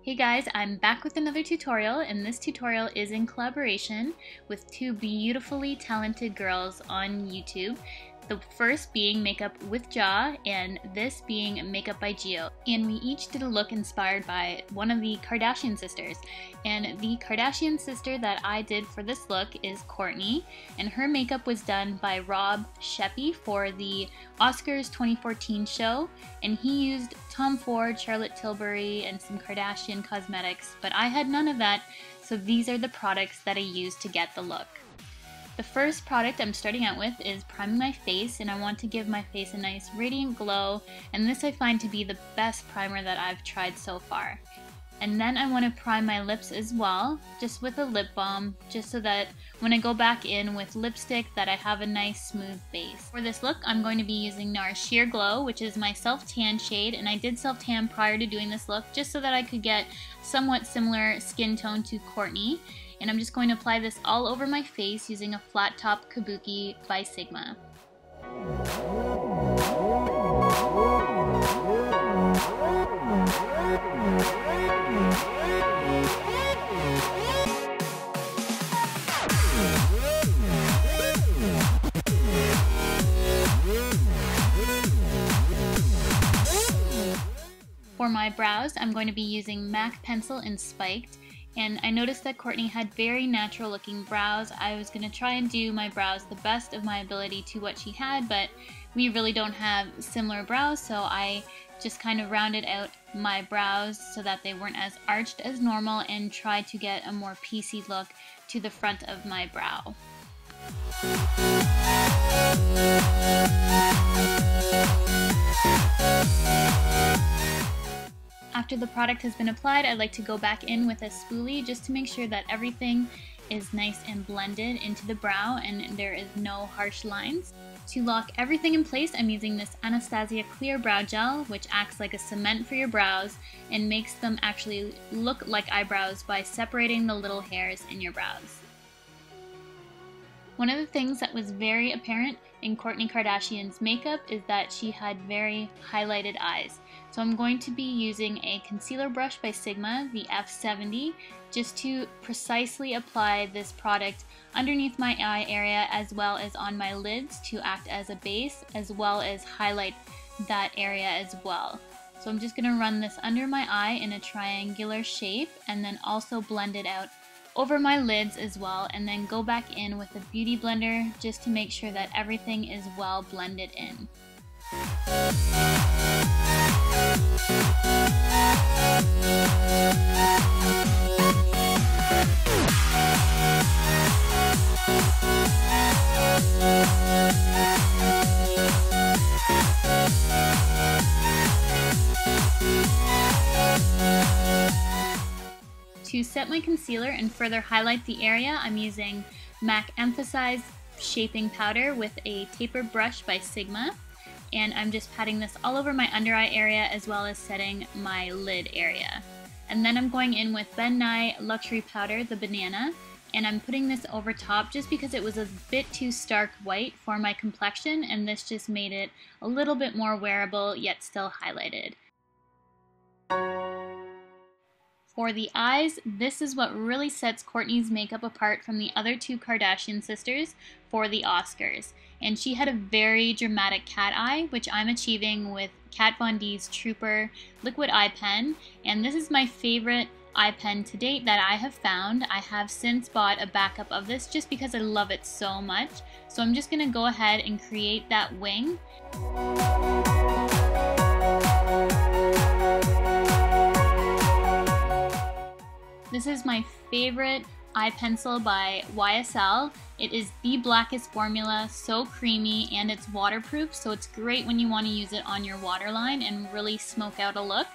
Hey guys, I'm back with another tutorial, and this tutorial is in collaboration with two beautifully talented girls on YouTube. The first being Makeup with Jah, and this being Makeup by Gio. And we each did a look inspired by one of the Kardashian sisters. And the Kardashian sister that I did for this look is Kourtney, and her makeup was done by Scheppy for the Oscars 2014 show. And he used Tom Ford, Charlotte Tilbury, and some Kardashian cosmetics, but I had none of that, so these are the products that I used to get the look. The first product I'm starting out with is priming my face, and I want to give my face a nice radiant glow, and this I find to be the best primer that I've tried so far. And then I want to prime my lips as well, just with a lip balm, just so that when I go back in with lipstick that I have a nice smooth base. For this look, I'm going to be using NARS Sheer Glow, which is my self-tan shade, and I did self-tan prior to doing this look, just so that I could get somewhat similar skin tone to Kourtney. And I'm just going to apply this all over my face using a flat top kabuki by Sigma. For my brows, I'm going to be using MAC pencil in Spiked. And I noticed that Kourtney had very natural looking brows. I was going to try and do my brows the best of my ability to what she had, but we really don't have similar brows, so I just kind of rounded out my brows so that they weren't as arched as normal and tried to get a more piecey look to the front of my brow. After the product has been applied, I like to go back in with a spoolie just to make sure that everything is nice and blended into the brow and there is no harsh lines. To lock everything in place, I'm using this Anastasia Clear Brow Gel, which acts like a cement for your brows and makes them actually look like eyebrows by separating the little hairs in your brows. One of the things that was very apparent in Kourtney Kardashian's makeup is that she had very highlighted eyes. So I'm going to be using a concealer brush by Sigma, the F70, just to precisely apply this product underneath my eye area as well as on my lids to act as a base as well as highlight that area as well. So I'm just going to run this under my eye in a triangular shape and then also blend it out over my lids as well, and then go back in with a beauty blender just to make sure that everything is well blended in. To set my concealer and further highlight the area, I'm using MAC Emphasize Shaping Powder with a tapered brush by Sigma. And I'm just patting this all over my under eye area as well as setting my lid area. And then I'm going in with Nye LUXURY Powder, the banana, and I'm putting this over top just because it was a bit too stark white for my complexion, and this just made it a little bit more wearable yet still highlighted. For the eyes, this is what really sets Kourtney's makeup apart from the other two Kardashian sisters for the Oscars. And she had a very dramatic cat eye, which I'm achieving with Kat Von D's Trooper liquid eye pen. And this is my favorite eye pen to date that I have found. I have since bought a backup of this just because I love it so much. So I'm just going to go ahead and create that wing. This is my favorite eye pencil by YSL. It is the blackest formula, so creamy, and it's waterproof, so it's great when you want to use it on your waterline and really smoke out a look.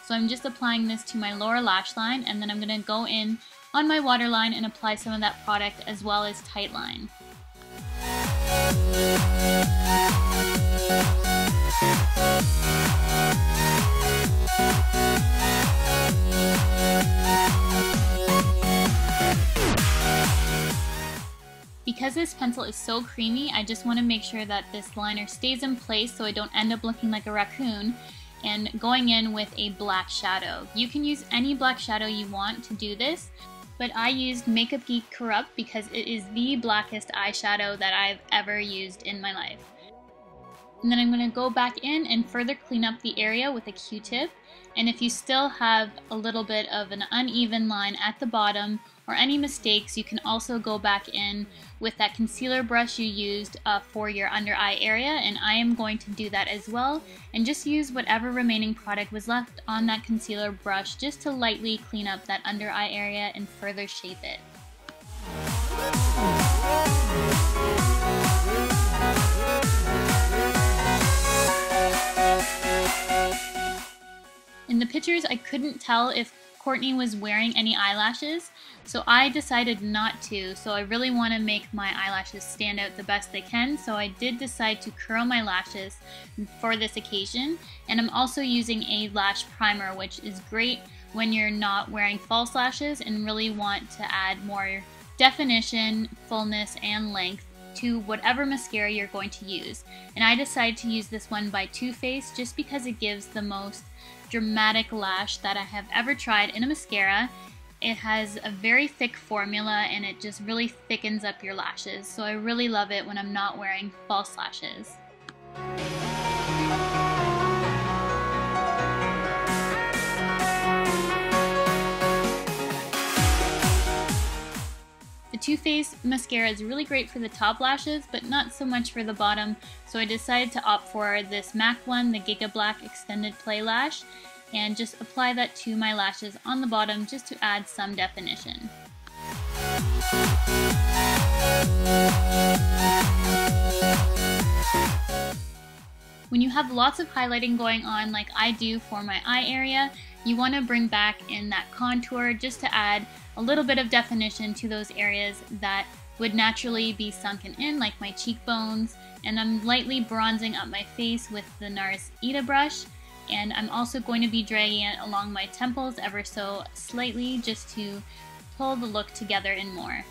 So I'm just applying this to my lower lash line, and then I'm going to go in on my waterline and apply some of that product as well as tight line. Because this pencil is so creamy, I just want to make sure that this liner stays in place so I don't end up looking like a raccoon. and going in with a black shadow. You can use any black shadow you want to do this, but I used Makeup Geek Corrupt because it is the blackest eyeshadow that I've ever used in my life. And then I'm going to go back in and further clean up the area with a Q-tip. And if you still have a little bit of an uneven line at the bottom or any mistakes, you can also go back in with that concealer brush you used for your under eye area. And I am going to do that as well and just use whatever remaining product was left on that concealer brush just to lightly clean up that under eye area and further shape it. In the pictures, I couldn't tell if Kourtney was wearing any eyelashes, so I decided not to. So I really want to make my eyelashes stand out the best they can, so I did decide to curl my lashes for this occasion. And I'm also using a lash primer, which is great when you're not wearing false lashes and really want to add more definition, fullness, and length to whatever mascara you're going to use. And I decided to use this one by Too Faced just because it gives the most dramatic lash that I have ever tried in a mascara. It has a very thick formula and it just really thickens up your lashes, so I really love it when I'm not wearing false lashes. The Too Faced mascara is really great for the top lashes, but not so much for the bottom, so I decided to opt for this MAC one, the Giga Black Extended Play Lash, and just apply that to my lashes on the bottom just to add some definition. When you have lots of highlighting going on like I do for my eye area, you want to bring back in that contour just to add a little bit of definition to those areas that would naturally be sunken in, like my cheekbones. And I'm lightly bronzing up my face with the NARS Ita Brush, and I'm also going to be dragging it along my temples ever so slightly just to pull the look together and more.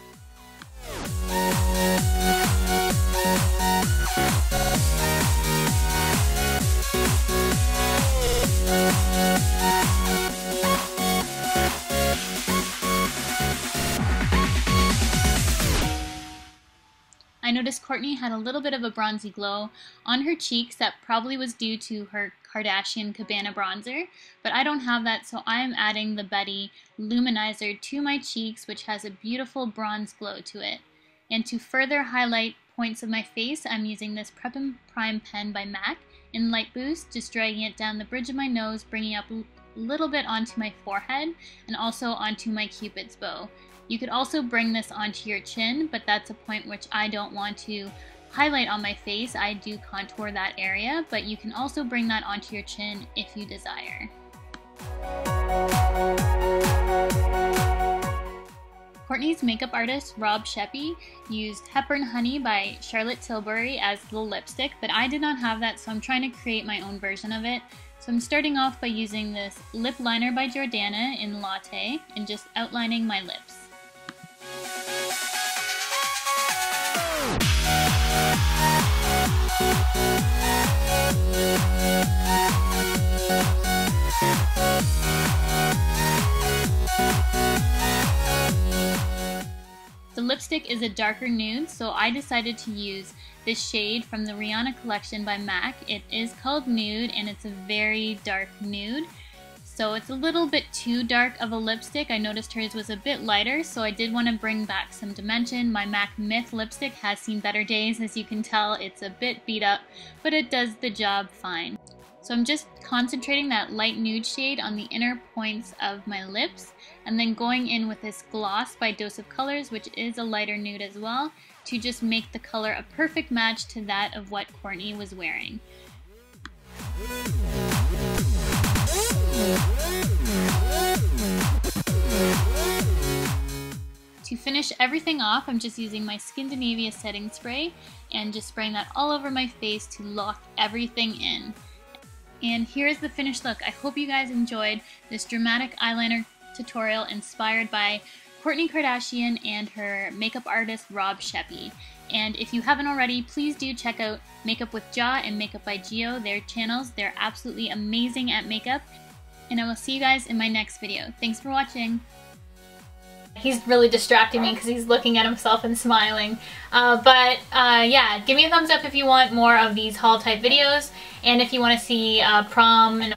I noticed Kourtney had a little bit of a bronzy glow on her cheeks that probably was due to her Kardashian Cabana bronzer, but I don't have that, so I am adding the Betty Luminizer to my cheeks, which has a beautiful bronze glow to it. And to further highlight points of my face, I'm using this Prep and Prime pen by MAC in Light Boost, just dragging it down the bridge of my nose, bringing up a little bit onto my forehead and also onto my Cupid's bow. You could also bring this onto your chin, but that's a point which I don't want to highlight on my face. I do contour that area, but you can also bring that onto your chin if you desire. Kourtney's makeup artist, Rob Scheppy, used Hepburn Honey by Charlotte Tilbury as the lipstick, but I did not have that, so I'm trying to create my own version of it. So I'm starting off by using this lip liner by Jordana in Latte and just outlining my lips. The lipstick is a darker nude, so I decided to use this shade from the Rihanna collection by MAC. It is called Nude and it's a very dark nude. So it's a little bit too dark of a lipstick. I noticed hers was a bit lighter, so I did want to bring back some dimension. My MAC Myth lipstick has seen better days. As you can tell, it's a bit beat up, but it does the job fine. So I'm just concentrating that light nude shade on the inner points of my lips, and then going in with this gloss by Dose of Colors, which is a lighter nude as well, to just make the color a perfect match to that of what Kourtney was wearing. To finish everything off, I'm just using my Skindinavia setting spray and just spraying that all over my face to lock everything in. And here's the finished look. I hope you guys enjoyed this dramatic eyeliner tutorial inspired by Kourtney Kardashian and her makeup artist Rob Scheppy. And if you haven't already, please do check out Makeup with Jah and MakeupByGio, their channels. They're absolutely amazing at makeup. And I will see you guys in my next video. Thanks for watching. He's really distracting me because he's looking at himself and smiling. Yeah, give me a thumbs up if you want more of these haul type videos. And if you want to see prom and